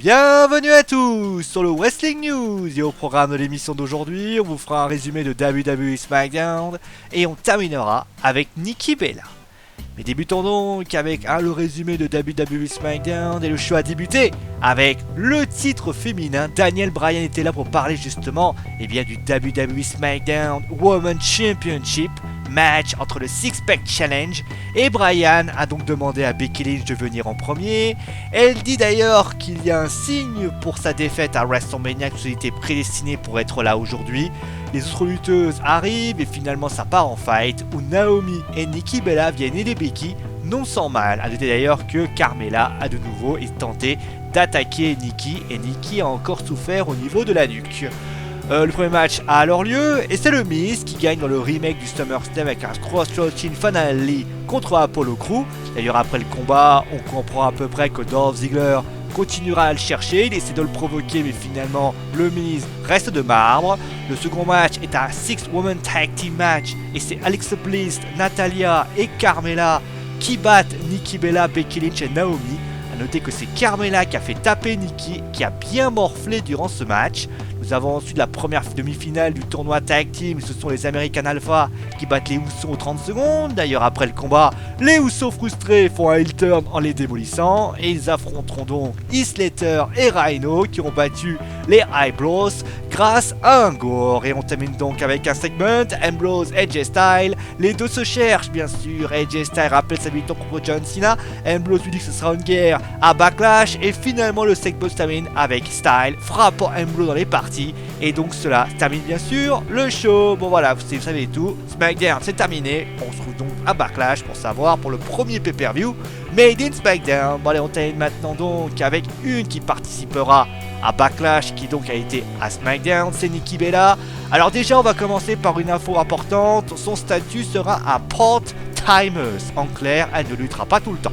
Bienvenue à tous sur le Wrestling News et au programme de l'émission d'aujourd'hui, on vous fera un résumé de WWE SmackDown et on terminera avec Nikki Bella. Mais débutons donc avec le résumé de WWE SmackDown et le show a débuté avec le titre féminin. Daniel Bryan était là pour parler justement du WWE SmackDown Women's Championship match entre le Six Pack Challenge et Bryan a donc demandé à Becky Lynch de venir en premier. Elle dit d'ailleurs qu'il y a un signe pour sa défaite à WrestleMania, que était prédestiné pour être là aujourd'hui. Les autres lutteuses arrivent et finalement ça part en fight où Naomi et Nikki Bella viennent aider Becky, non sans mal. A noter d'ailleurs que Carmella a de nouveau tenté d'attaquer Nikki et Nikki a encore souffert au niveau de la nuque. Le premier match a alors lieu et c'est le Miz qui gagne dans le remake du SummerSlam avec un Cross-Chin Finale contre Apollo Crew. D'ailleurs après le combat, on comprend à peu près que Dolph Ziggler continuera à le chercher, il essaie de le provoquer mais finalement le Miz reste de marbre. Le second match est un 6-woman tag team match et c'est Alexa Bliss, Natalya et Carmella qui battent Nikki Bella, Becky Lynch et Naomi. A noter que c'est Carmella qui a fait taper Nikki, qui a bien morflé durant ce match. Nous avons ensuite la première demi-finale du tournoi Tag Team, ce sont les American Alpha qui battent les Usos aux 30 secondes. D'ailleurs après le combat, les Usos frustrés font un heel turn en les démolissant et ils affronteront donc Heath Slater et Rhino qui ont battu les Eyebrows grâce à un gore. Et on termine donc avec un segment, Ambrose et AJ Styles. Les deux se cherchent bien sûr, AJ Styles rappelle sa victoire contre John Cena, Ambrose lui dit que ce sera une guerre à Backlash et finalement le segment se termine avec Styles frappant Ambrose dans les parties. Et donc cela termine bien sûr le show. Bon voilà, vous savez tout, SmackDown c'est terminé. On se retrouve donc à Backlash pour savoir pour le premier pay-per-view Made in SmackDown. Bon allez, on termine maintenant donc avec une qui participera à Backlash qui donc a été à SmackDown, c'est Nikki Bella. Alors déjà on va commencer par une info importante, son statut sera un part-timers. En clair, elle ne luttera pas tout le temps.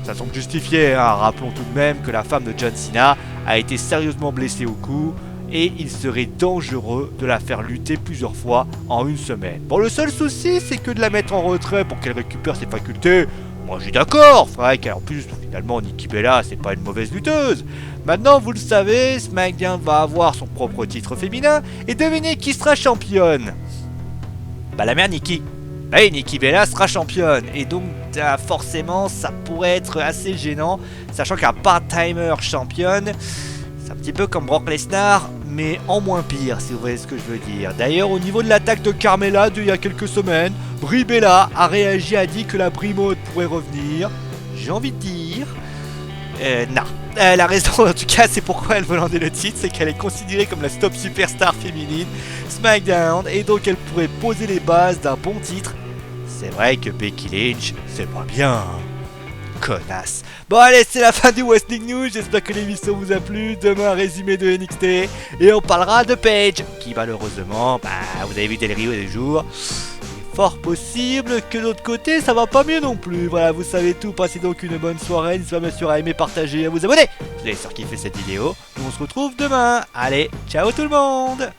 Ça semble justifié, hein. Rappelons tout de même que la femme de John Cena a été sérieusement blessée au cou et il serait dangereux de la faire lutter plusieurs fois en une semaine. Bon, le seul souci, c'est que de la mettre en retrait pour qu'elle récupère ses facultés, moi je suis d'accord, c'est vrai qu'en plus, finalement, Nikki Bella, c'est pas une mauvaise lutteuse. Maintenant, vous le savez, SmackDown va avoir son propre titre féminin, et devinez qui sera championne? Bah la mère Nikki. Oui, Nikki Bella sera championne, et donc forcément, ça pourrait être assez gênant, sachant qu'un part-timer championne, c'est un petit peu comme Brock Lesnar, mais en moins pire, si vous voyez ce que je veux dire. D'ailleurs, au niveau de l'attaque de Carmella d'il y a quelques semaines, Brie Bella a réagi, a dit que la Brie Mode pourrait revenir. J'ai envie de dire... non. La raison, en tout cas, c'est pourquoi elle veut lander le titre, c'est qu'elle est considérée comme la top superstar féminine SmackDown, et donc elle pourrait poser les bases d'un bon titre. C'est vrai que Becky Lynch, c'est pas bien. Connasse. Bon allez, c'est la fin du Wrestling News, j'espère que l'émission vous a plu. Demain, résumé de NXT et on parlera de Paige qui malheureusement, vous avez vu Del Rio des jours. Il est fort possible que de l'autre côté ça va pas mieux non plus. Voilà, vous savez tout, passez donc une bonne soirée, n'hésitez pas bien sûr à aimer, partager, à vous abonner. Vous allez surkiffer cette vidéo, nous on se retrouve demain. Allez, ciao tout le monde.